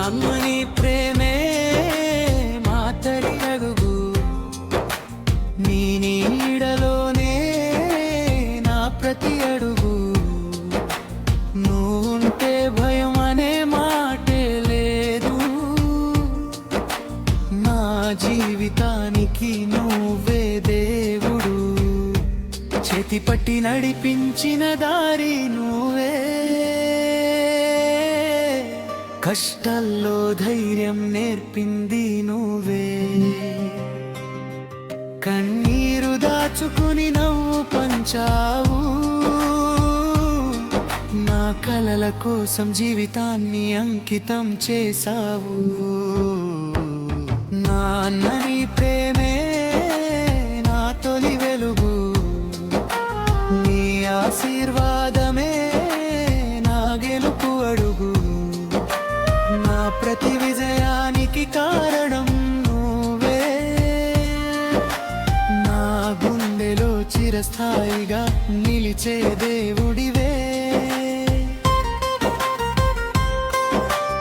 అమ్మని ప్రేమే మాతడి అడుగు, నీ నీడలోనే నా ప్రతి అడుగు. నువ్వుంటే భయం అనే మాటే లేదు, నా జీవితానికి నువ్వే దేవుడు. చేతి పట్టి నడిపించిన దారి నువ్వే, కష్టాల్లో ధైర్యం నేర్పింది నువ్వే. కన్నీరు దాచుకుని నవ్వు పంచావు, నా కలల కోసం జీవితాన్ని అంకితం చేశావు. నా అన్నని ప్రేమే నా తొలి వెలుగు, నీ ఆశీర్వాదమే నా గెలుపు అడుగు. నా ప్రతి విజయానికి కారణం నువ్వే, నా గుండెలో చిరస్థాయిగా నిలిచే దేవుడు.